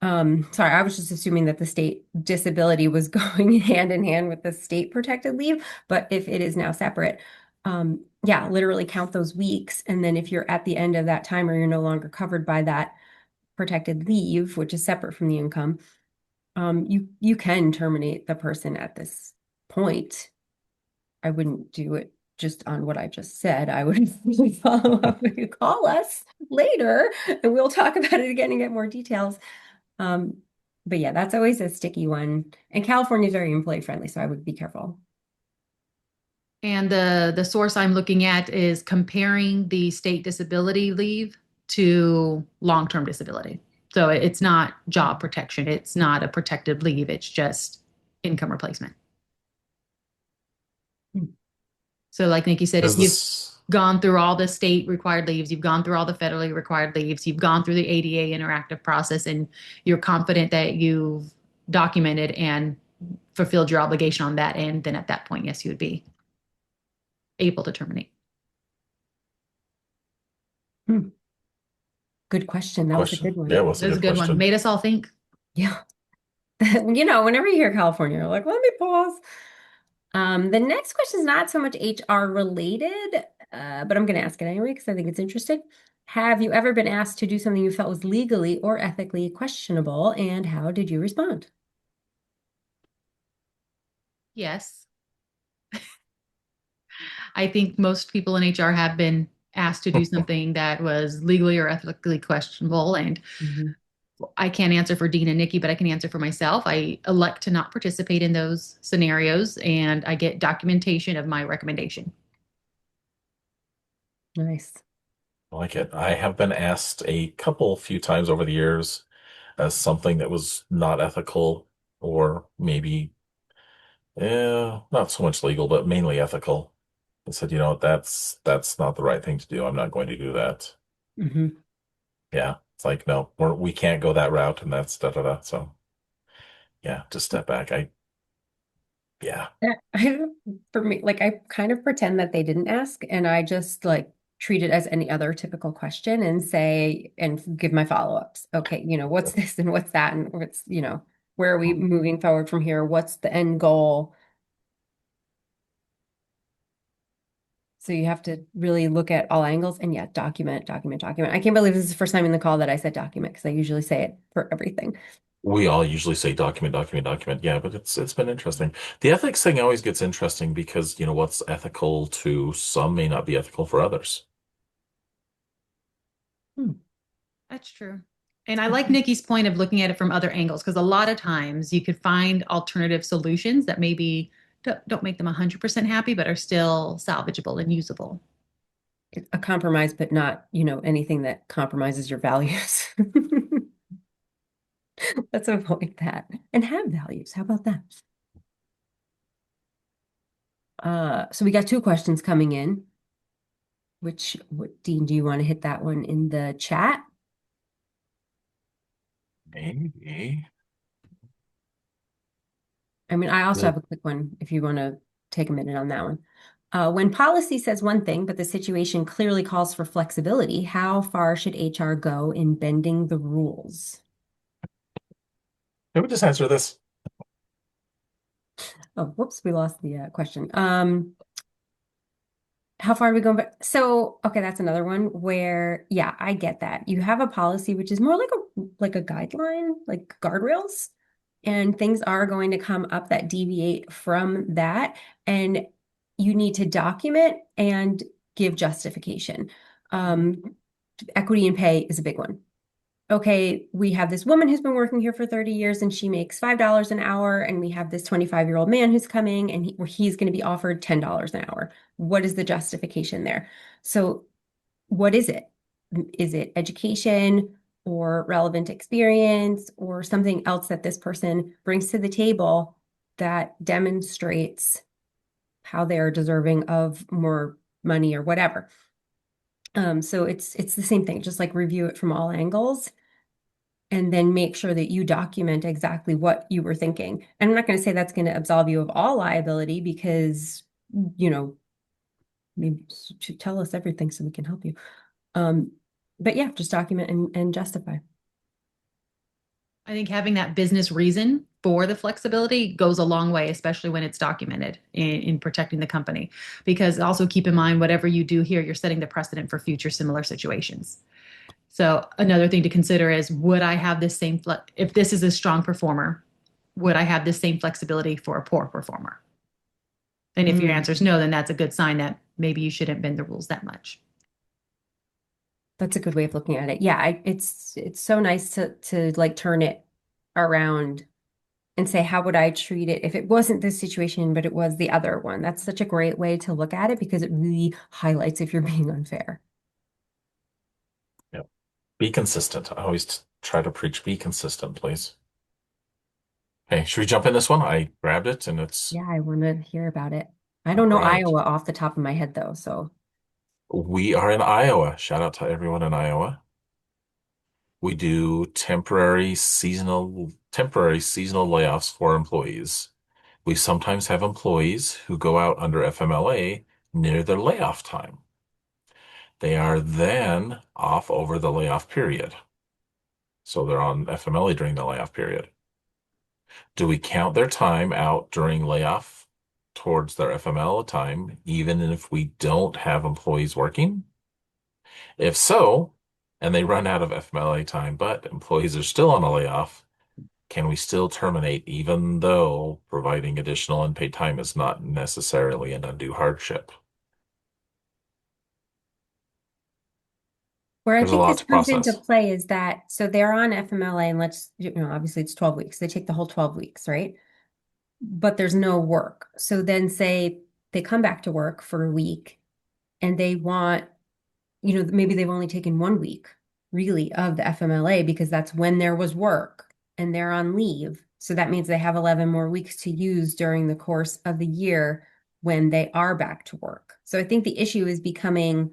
B: sorry, I was just assuming that the state disability was going hand in hand with the state protected leave, but if it is now separate, yeah, literally count those weeks. And then if you're at the end of that time or you're no longer covered by that protected leave, which is separate from the income, you can terminate the person at this point. I wouldn't do it just on what I just said. I would follow up. You call us later and we'll talk about it again and get more details. Um, but yeah, that's always a sticky one. And California is very employee friendly, so I would be careful.
D: And the source I'm looking at is comparing the state disability leave to long-term disability. So it's not job protection. It's not a protected leave. It's just income replacement.
B: Hmm.
D: So like Nikki said, if
C: Is
D: you've
C: this
D: gone through all the state required leaves, you've gone through all the federally required leaves, you've gone through the ADA interactive process, and you're confident that you've documented and fulfilled your obligation on that end, then at that point, yes, you would be able to terminate.
B: Hmm. Good question. That was a
C: question?
B: good
C: Yeah,
B: one.
C: it was a
D: That's a
C: good
D: good one.
C: question.
D: Made us all think.
B: Yeah. Whenever you hear California, you're like, let me pause. The next question is not so much HR related, but I'm going to ask it anyway because I think it's interesting. Have you ever been asked to do something you felt was legally or ethically questionable, and how did you respond?
D: Yes. I think most people in HR have been asked to do something that was legally or ethically questionable. And
B: Mhm.
D: I can't answer for Dean and Nikki, but I can answer for myself. I elect to not participate in those scenarios and I get documentation of my recommendation.
B: Nice.
C: I like it. I have been asked a couple few times over the years as something that was not ethical or maybe not so much legal, but mainly ethical. I said, that's not the right thing to do. I'm not going to do that.
B: Hmm.
C: Yeah. It's like, no, we can't go that route, and that's da da da. So yeah, just step back. Yeah.
B: I, for me, like I kind of pretend that they didn't ask, and I just like treat it as any other typical question and say and give my follow-ups. Okay, what's this and what's that and where are we moving forward from here? What's the end goal? So you have to really look at all angles and yeah, document, document, document. I can't believe this is the first time in the call that I said document because I usually say it for everything.
C: We all usually say document, document, document. Yeah, but it's been interesting. The ethics thing always gets interesting because, what's ethical to some may not be ethical for others.
B: Hmm.
D: That's true. And I like Nikki's point of looking at it from other angles because a lot of times you could find alternative solutions that maybe don't make them 100% happy, but are still salvageable and usable.
B: A compromise, but not, anything that compromises your values. Let's avoid that and have values. How about that? So we got two questions coming in. Dean, do you want to hit that one in the chat?
C: Maybe.
B: I mean, I also
C: The-
B: have a quick one if you want to take a minute on that one. When policy says one thing, but the situation clearly calls for flexibility, how far should HR go in bending the rules?
C: Can we just answer this?
B: Oh, whoops, we lost the question. How far are we going back? So, okay, that's another one where, yeah, I get that. You have a policy which is more like a guideline, like guardrails, and things are going to come up that deviate from that, and you need to document and give justification. Equity in pay is a big one. Okay, we have this woman who's been working here for 30 years and she makes $5 an hour, and we have this 25-year-old man who's coming and he's going to be offered $10 an hour. What is the justification there? So, what is it? Is it education or relevant experience or something else that this person brings to the table that demonstrates how they are deserving of more money or whatever? So it's the same thing, just like review it from all angles and then make sure that you document exactly what you were thinking. And I'm not going to say that's going to absolve you of all liability because, you know, maybe to tell us everything so we can help you. Um, but yeah, just document and justify.
D: I think having that business reason for the flexibility goes a long way, especially when it's documented in protecting the company. Because also keep in mind, whatever you do here, you're setting the precedent for future similar situations. So another thing to consider is, would I have this same, if this is a strong performer, would I have the same flexibility for a poor performer? And if your
B: Mm,
D: answer is no, then that's a good sign that maybe you shouldn't bend the rules that much.
B: that's a good way of looking at it. Yeah, it's so nice to like turn it around and say, how would I treat it if it wasn't this situation, but it was the other one? That's such a great way to look at it because it really highlights if you're being unfair.
C: Yeah. Be consistent. I always try to preach, be consistent, please. Okay, should we jump in this one? I grabbed it and it's
B: Yeah, I want to hear about it. I
C: all
B: don't know
C: right.
B: Iowa off the top of my head though, so
C: We are in Iowa. Shout out to everyone in Iowa. We do temporary seasonal layoffs for employees. We sometimes have employees who go out under FMLA near their layoff time. They are then off over the layoff period. So they're on FMLA during the layoff period. Do we count their time out during layoff towards their FMLA time, even if we don't have employees working? If so, and they run out of FMLA time, but employees are still on a layoff, can we still terminate even though providing additional unpaid time is not necessarily an undue hardship?
B: Where I
C: There's a
B: think
C: lot
B: this
C: to
B: comes into
C: process.
B: play is that, so they're on FMLA and obviously it's 12 weeks. They take the whole 12 weeks, right? But there's no work. So then say they come back to work for a week and they want, maybe they've only taken 1 week really of the FMLA because that's when there was work and they're on leave. So that means they have 11 more weeks to use during the course of the year when they are back to work. So I think the issue is becoming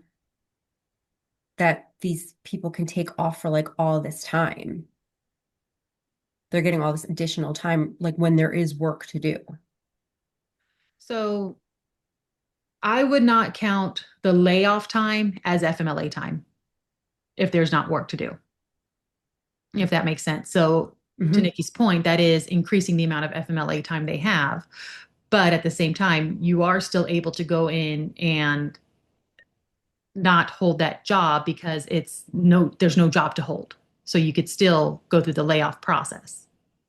B: that these people can take off for like all this time. They're getting all this additional time, like when there is work to do.
D: So I would not count the layoff time as FMLA time if there's not work to do, if that makes sense. So to
B: Mhm.
D: Nikki's point, that is increasing the amount of FMLA time they have. But at the same time, you are still able to go in and not hold that job because there's no job to hold. So you could still go through the layoff process,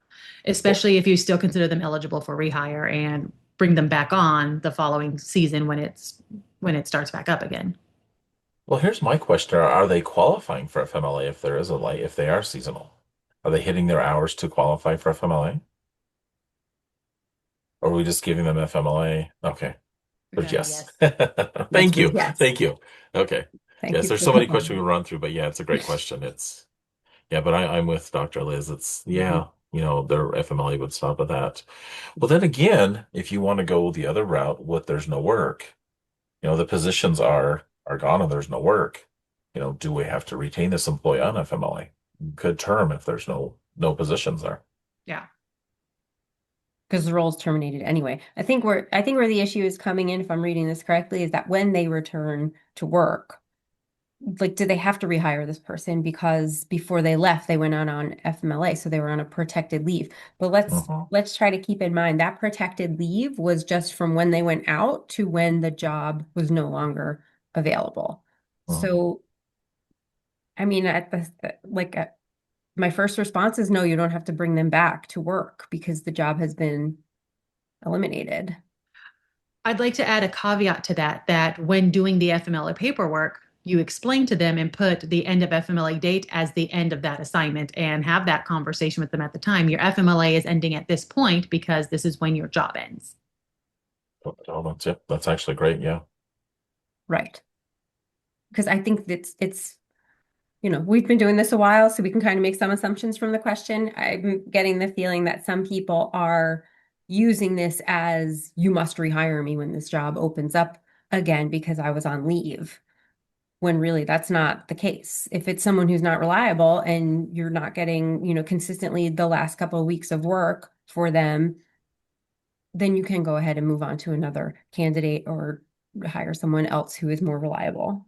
C: Well,
D: especially if you still consider them eligible for rehire and bring them back on the following season when it starts back up again.
C: well, here's my question. Are they qualifying for FMLA if there is a light, if they are seasonal? Are they hitting their hours to qualify for FMLA? Or are we just giving them FMLA? Okay.
D: We
C: But
D: got a
C: yes.
D: yes.
B: That's
C: Thank
B: for
C: you.
B: yes.
C: Thank you. Okay.
B: Thank
C: Yes,
B: you
C: there's
B: for
C: so many
B: that.
C: questions we can run through, but yeah, it's a great question. Yeah, but I'm with Dr. Liz. It's,
B: Mhm.
C: yeah, their FMLA would stop at that. Well, then again, if you want to go the other route, what there's no work, the positions are gone and there's no work. Do we have to retain this employee on FMLA? Good term if there's no positions there.
D: Yeah.
B: Because the role's terminated anyway. I think where the issue is coming in, if I'm reading this correctly, is that when they return to work, like, do they have to rehire this person because before they left, they went out on FMLA, so they were on a protected leave. But let's
C: Mhm,
B: let's try to keep in mind that protected leave was just from when they went out to when the job was no longer available.
C: mhm.
B: So, I mean, my first response is no, you don't have to bring them back to work because the job has been eliminated.
D: I'd like to add a caveat to that when doing the FMLA paperwork, you explain to them and put the end of FMLA date as the end of that assignment and have that conversation with them at the time. Your FMLA is ending at this point because this is when your job ends.
C: Oh, that's actually great. Yeah.
B: Right. Because I think we've been doing this a while, so we can kind of make some assumptions from the question. I'm getting the feeling that some people are using this as you must rehire me when this job opens up again because I was on leave, when really that's not the case. If it's someone who's not reliable and you're not getting, consistently the last couple of weeks of work for them, then you can go ahead and move on to another candidate or hire someone else who is more reliable.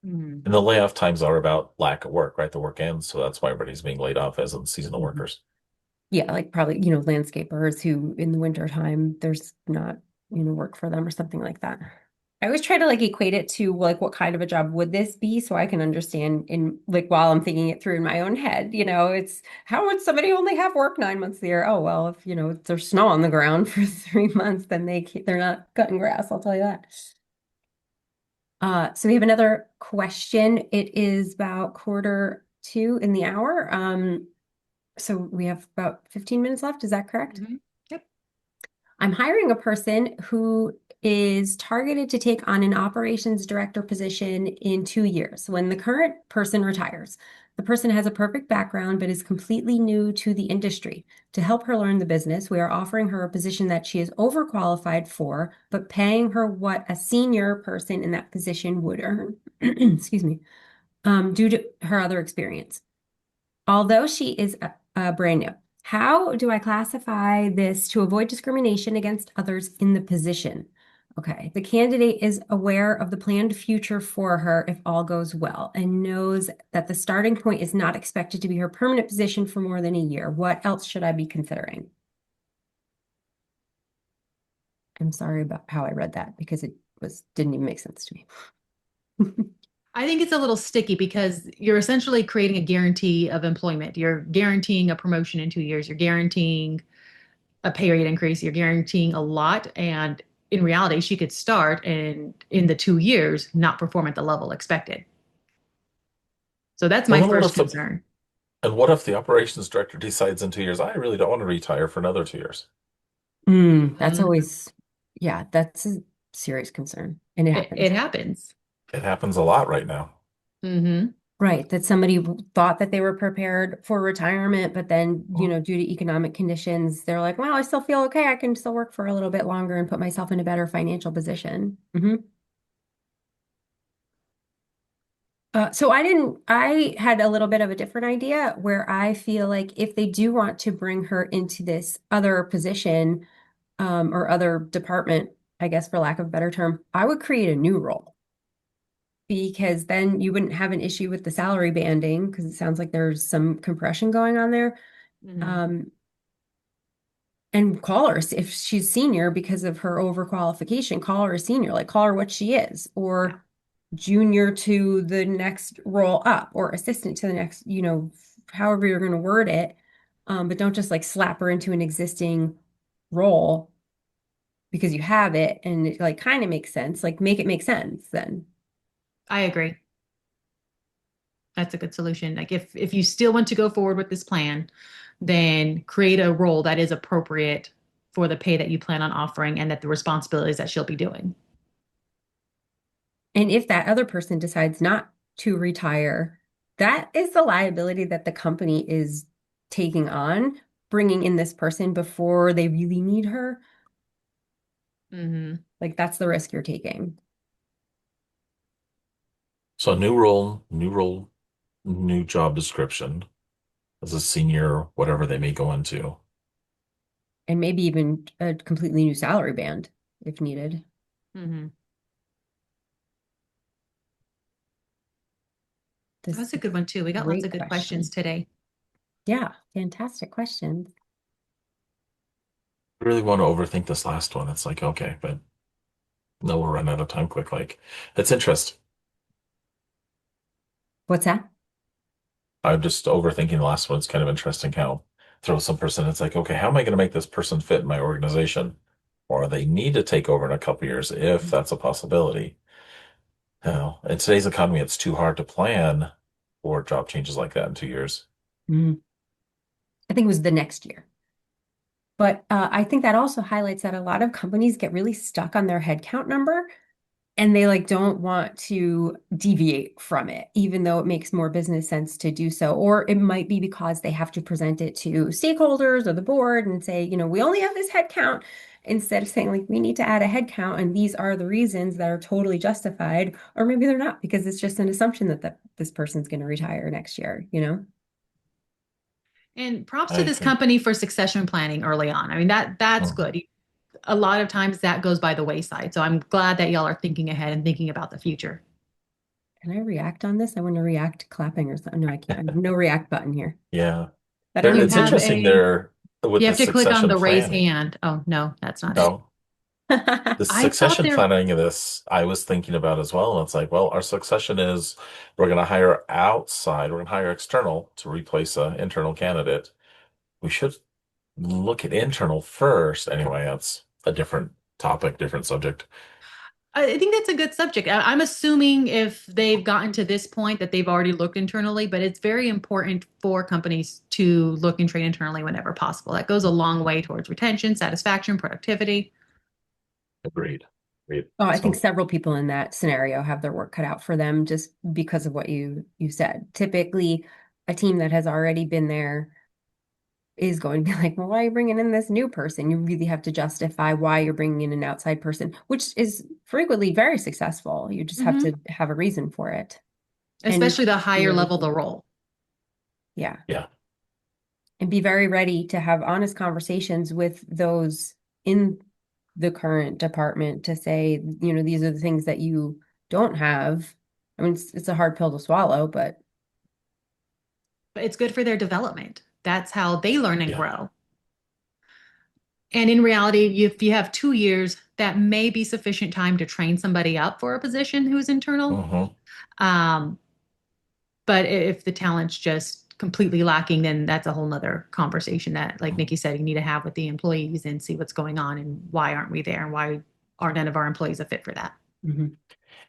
D: Mhm.
C: And the layoff times are about lack of work, right? The work ends, so that's why everybody's being laid off as in seasonal
B: Mhm.
C: workers.
B: Yeah, like probably, landscapers who in the winter time there's not, work for them or something like that. I always try to like equate it to like what kind of a job would this be so I can understand in like while I'm thinking it through in my own head, it's how would somebody only have work 9 months of the year? Oh, well, if there's snow on the ground for 3 months, then they're not cutting grass, I'll tell you that. So we have another question. It is about 1:45 in the hour. So we have about 15 minutes left. Is that correct?
D: Mhm. Yep.
B: I'm hiring a person who is targeted to take on an operations director position in 2 years when the current person retires. The person has a perfect background but is completely new to the industry. To help her learn the business, we are offering her a position that she is overqualified for, but paying her what a senior person in that position would earn. Excuse me, due to her other experience. Although she is brand new, how do I classify this to avoid discrimination against others in the position? Okay, the candidate is aware of the planned future for her if all goes well and knows that the starting point is not expected to be her permanent position for more than a year. What else should I be considering? I'm sorry about how I read that because it didn't even make sense to me.
D: I think it's a little sticky because you're essentially creating a guarantee of employment. You're guaranteeing a promotion in 2 years. You're guaranteeing a pay rate increase. You're guaranteeing a lot. And in reality, she could start and in the 2 years not perform at the level expected. So that's
C: Well,
D: my
C: then what
D: first
C: if the
D: concern.
C: and what if the operations director decides in 2 years, I really don't want to retire for another 2 years?
B: That's
D: Mhm.
B: always, yeah, that's a serious concern. And it
D: It
B: happens.
D: happens.
C: It happens a lot right now.
D: Hmm.
B: Right, that somebody thought that they were prepared for retirement, but then,
C: Mm.
B: due to economic conditions, they're like, well, I still feel okay. I can still work for a little bit longer and put myself in a better financial position. So I had a little bit of a different idea where I feel like if they do want to bring her into this other position, or other department, I guess for lack of a better term, I would create a new role because then you wouldn't have an issue with the salary banding because it sounds like there's some compression going on there.
D: Hmm.
B: Um, and call her if she's senior because of her overqualification, call her a senior, like call her what she is,
D: Yeah,
B: or junior to the next role up, or assistant to the next, however you're going to word it. But don't just like slap her into an existing role because you have it and it like kind of makes sense. Like make it make sense then.
D: I agree. That's a good solution. Like if you still want to go forward with this plan, then create a role that is appropriate for the pay that you plan on offering and that the responsibilities that she'll be doing.
B: And if that other person decides not to retire, that is the liability that the company is taking on, bringing in this person before they really need her.
D: Hmm.
B: Like that's the risk you're taking.
C: So new job description as a senior, whatever they may go into.
B: And maybe even a completely new salary band if needed.
D: Hmm.
B: This
D: That's a
B: is
D: good one too. We
B: a
D: got lots
B: great
D: of good questions
B: question.
D: today.
B: Yeah, fantastic questions.
C: I really want to overthink this last one. It's like, okay, but no, we'll run out of time quick. Like, it's interest.
B: What's that?
C: I'm just overthinking the last one. It's kind of interesting how throw some person, it's like, okay, how am I going to make this person fit in my organization? Or they need to take over in a couple years if that's a possibility. Now, in today's economy, it's too hard to plan for job changes like that in 2 years.
B: Mm, I think it was the next year. But I think that also highlights that a lot of companies get really stuck on their headcount number and they like don't want to deviate from it, even though it makes more business sense to do so. Or it might be because they have to present it to stakeholders or the board and say, we only have this headcount instead of saying like we need to add a headcount and these are the reasons that are totally justified. Or maybe they're not because it's just an assumption that this person's going to retire next year.
D: And props
C: I
D: to this
C: agree.
D: company for succession planning early on. I mean, that's
C: Mhm.
D: good. A lot of times that goes by the wayside. So I'm glad that y'all are thinking ahead and thinking about the future.
B: Can I react on this? I want to react clapping or something. No, I can't. No react button here.
C: Yeah.
B: I don't
C: There,
B: know
D: You
C: it's
B: if
D: have
C: interesting
D: a,
C: there with
D: you
C: the
D: have to click on
C: succession
D: the raise
C: planning.
D: hand. Oh, no, that's not it.
C: No, the
D: I thought
C: succession
D: there,
C: planning of this, I was thinking about as well. And it's like, well, our succession is we're going to hire outside, we're going to hire external to replace an internal candidate. We should look at internal first. Anyway, that's a different topic, different subject.
D: I think that's a good subject. I'm assuming if they've gotten to this point that they've already looked internally, but it's very important for companies to look and train internally whenever possible. That goes a long way towards retention, satisfaction, productivity.
C: Agreed. Agreed.
B: Oh, I think
C: So,
B: several people in that scenario have their work cut out for them just because of what you said. Typically, a team that has already been there is going to be like, well, why are you bringing in this new person? You really have to justify why you're bringing in an outside person, which is frequently very successful. You just have
D: Hmm.
B: to have a reason for it and
D: Especially the
B: be
D: higher
B: ready
D: level
B: for
D: the
B: it.
D: role.
B: Yeah.
C: yeah.
B: And be very ready to have honest conversations with those in the current department to say, these are the things that you don't have. I mean, it's a hard pill to swallow, but
D: But it's good for their development. That's how they learn and
C: Yeah.
D: grow. And in reality, if you have 2 years, that may be sufficient time to train somebody up for a position who's internal.
C: Hmm.
D: Um, but if the talent's just completely lacking, then that's a whole nother conversation that, like Nikki said, you need to have with the employees and see what's going on and why aren't we there and why are none of our employees a fit for that.
B: Mhm.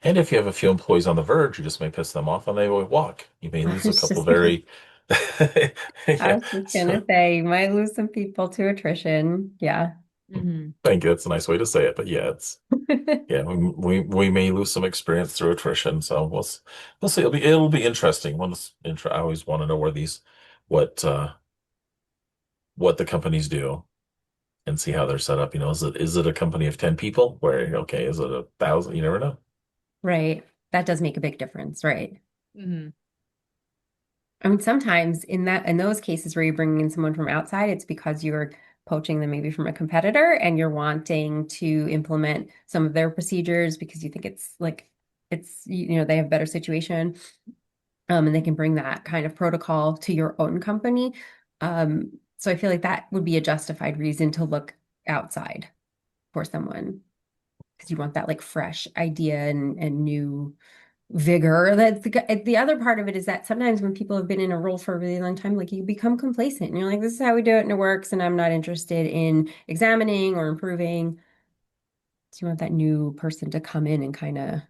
C: And if you have a few employees on the verge, you just may piss them off and they will walk. You may
B: I
C: lose a
B: was
C: couple
B: just
C: very,
B: I
C: yeah.
B: was just gonna
C: So
B: say you might lose some people to attrition. Yeah.
D: Hmm.
C: thank you. That's a nice way to say it. But yeah, yeah, we may lose some experience through attrition. So we'll see. It'll be interesting. I always want to know where what, what the companies do and see how they're set up. Is it a company of 10 people where, okay, is it 1,000? You never know.
B: Right. That does make a big difference, right?
D: Hmm.
B: I mean, sometimes in those cases where you're bringing in someone from outside, it's because you're poaching them maybe from a competitor and you're wanting to implement some of their procedures because you think it's like they have a better situation, and they can bring that kind of protocol to your own company. So I feel like that would be a justified reason to look outside for someone because you want that like fresh idea and new vigor. That's the other part of it is that sometimes when people have been in a role for a really long time, like you become complacent and you're like, this is how we do it and it works, and I'm not interested in examining or improving. So you want that new person to come in and kind of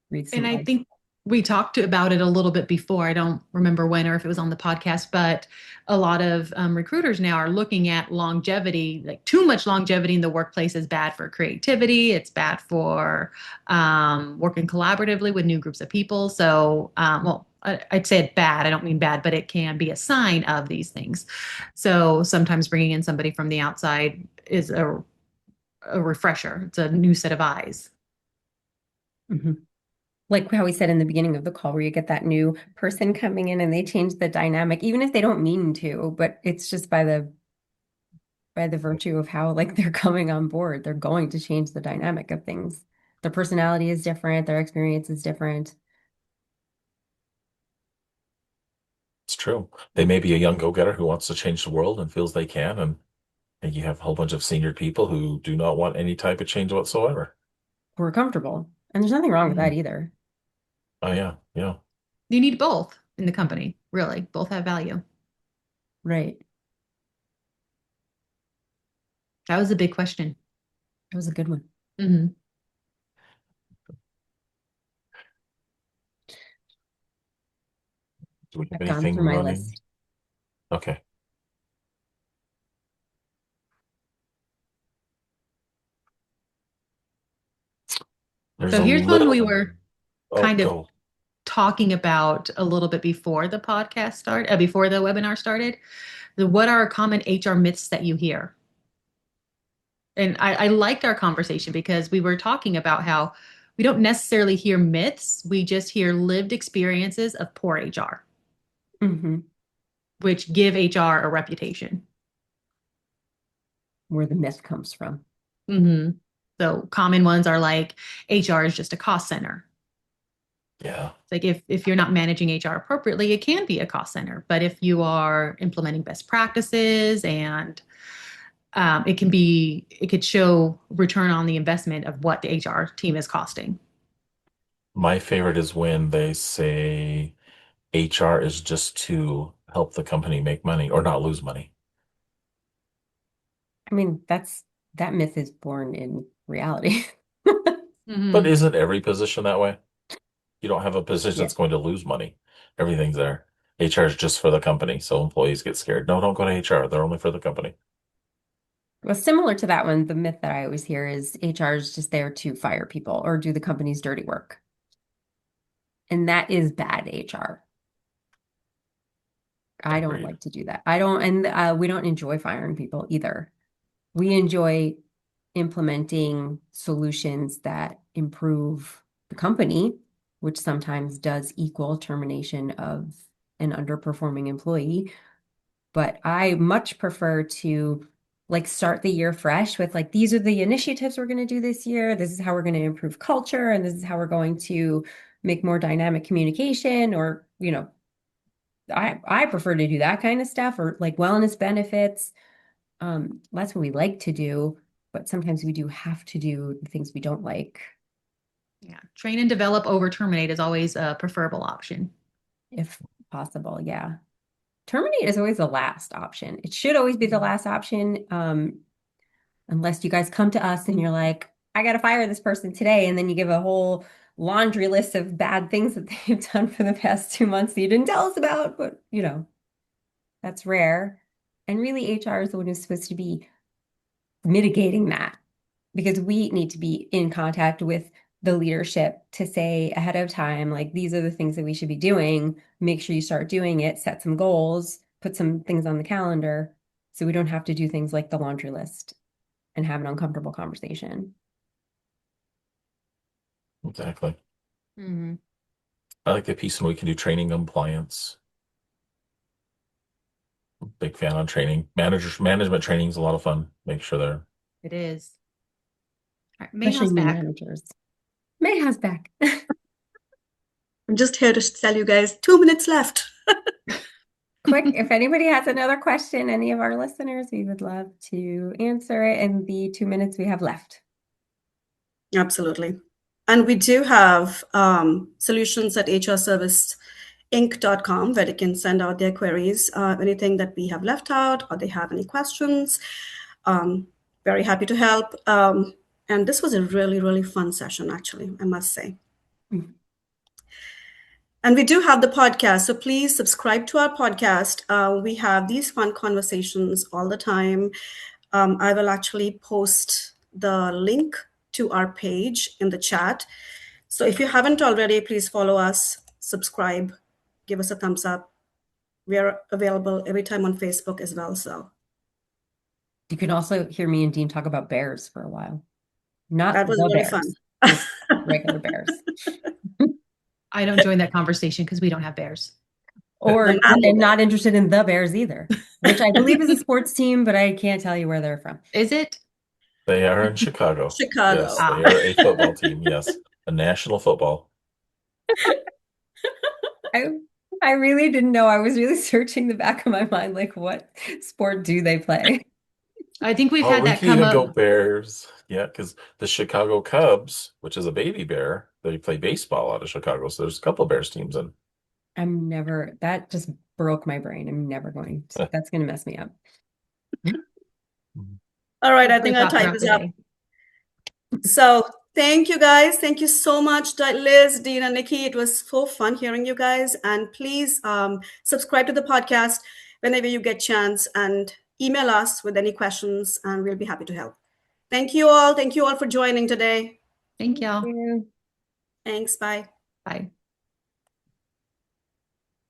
B: breathe some
D: And I
B: life.
D: think we talked about it a little bit before. I don't remember when or if it was on the podcast, but a lot of recruiters now are looking at longevity. Like too much longevity in the workplace is bad for creativity. It's bad for working collaboratively with new groups of people. So, well, I'd say it bad. I don't mean bad, but it can be a sign of these things. So sometimes bringing in somebody from the outside is a refresher. It's a new set of eyes.
B: Mhm. Like how we said in the beginning of the call, where you get that new person coming in and they change the dynamic, even if they don't mean to, but it's just by the virtue of how like they're coming on board, they're going to change the dynamic of things. Their personality is different, their experience is different.
C: It's true. They may be a young go-getter who wants to change the world and feels they can, and you have a whole bunch of senior people who do not want any type of change whatsoever.
B: We're comfortable. And there's nothing wrong with that
C: Mhm.
B: either.
C: Oh yeah, yeah.
D: You need both in the company, really. Both have value.
B: Right.
D: That was a big question.
B: That was a good one.
D: Hmm.
C: Do we have
B: I've gone through
C: anything
B: my
C: running?
B: list.
C: Okay. There's
D: So
C: a
D: here's one we
C: little.
D: were
C: Oh,
D: kind of
C: go.
D: talking about a little bit before the before the webinar started. What are common HR myths that you hear? And I liked our conversation because we were talking about how we don't necessarily hear myths, we just hear lived experiences of poor HR,
B: Hmm.
D: which give HR a reputation.
B: Where the myth comes from.
D: Hmm. So common ones are like HR is just a cost center.
C: Yeah.
D: Like if you're not managing HR appropriately, it can be a cost center. But if you are implementing best practices and it could show return on the investment of what the HR team is costing.
C: My favorite is when they say HR is just to help the company make money or not lose money.
B: I mean, that myth is born in reality.
C: But
D: Hmm.
C: isn't every position that way? You don't have a position
B: Yeah.
C: that's going to lose money. Everything's there. HR is just for the company, so employees get scared. No, don't go to HR. They're only for the company.
B: Well, similar to that one, the myth that I always hear is HR is just there to fire people or do the company's dirty work. And that is bad HR. I don't
C: Agreed.
B: like to do that. I don't, and we don't enjoy firing people either. We enjoy implementing solutions that improve the company, which sometimes does equal termination of an underperforming employee. But I much prefer to like start the year fresh with like, these are the initiatives we're going to do this year. This is how we're going to improve culture, and this is how we're going to make more dynamic communication, or, I prefer to do that kind of stuff, or like wellness benefits. That's what we like to do. but sometimes we do have to do the things we don't like.
D: Yeah. Train and develop over terminate is always a preferable option.
B: If possible, yeah. Terminate is always the last option. It should always be the last option, unless you guys come to us and you're like, I got to fire this person today. And then you give a whole laundry list of bad things that they've done for the past 2 months that you didn't tell us about. But, that's rare. And really, HR is the one who's supposed to be mitigating that, because we need to be in contact with the leadership to say ahead of time, like, these are the things that we should be doing. Make sure you start doing it, set some goals, put some things on the calendar so we don't have to do things like the laundry list and have an uncomfortable conversation.
C: Exactly.
D: Mhm.
C: I like the piece when we can do training compliance. Big fan on training. Management training is a lot of fun. Make sure they're
D: It is. All right,
B: Especially
D: Mayhaw's
B: new
D: back.
B: managers. Mayhaw's back.
A: I'm just here to tell you guys 2 minutes left.
B: Quick, if anybody has another question, any of our listeners, we would love to answer it in the 2 minutes we have left.
A: Absolutely. And we do have solutions at hrserviceinc.com where they can send out their queries, anything that we have left out, or they have any questions. Very happy to help. And this was a really, really fun session, actually, I must say.
B: Mhm.
A: And we do have the podcast, so please subscribe to our podcast. We have these fun conversations all the time. I will actually post the link to our page in the chat. So if you haven't already, please follow us, subscribe, give us a thumbs up. We are available every time on Facebook as well. So
B: You can also hear me and Dean talk about bears for a while. Not
A: that was
B: the
A: really
B: bears,
A: fun.
B: just regular bears.
D: I don't join that conversation because we don't have bears.
B: Or
A: The Napa
B: and
A: Bear.
B: not interested in the Bears either, which I believe is a sports team, but I can't tell you where they're from.
D: Is it?
C: They are in Chicago.
A: Chicago.
C: Yes,
D: Ah.
C: they are a football team. Yes, a national football.
B: I really didn't know. I was really searching the back of my mind, like, what sport do they play?
D: I think we've
C: Oh,
D: had
C: we
D: that
C: can
D: come
C: even go
D: up.
C: Bears. Yeah, because the Chicago Cubs, which is a baby bear, they play baseball out of Chicago. So there's a couple of Bears teams in.
B: That just broke my brain. I'm never going to, that's going to mess me up.
A: All right, I
D: Hopefully
A: think our
D: thought
A: time
D: throughout
A: is
D: the
A: up.
D: day.
A: So thank you guys. Thank you so much, Liz, Dean, and Nikki. It was so fun hearing you guys. And please subscribe to the podcast whenever you get chance and email us with any questions, and we'll be happy to help. Thank you all. Thank you all for joining today.
D: Thank y'all.
B: Thank you.
A: Thanks. Bye.
D: Bye.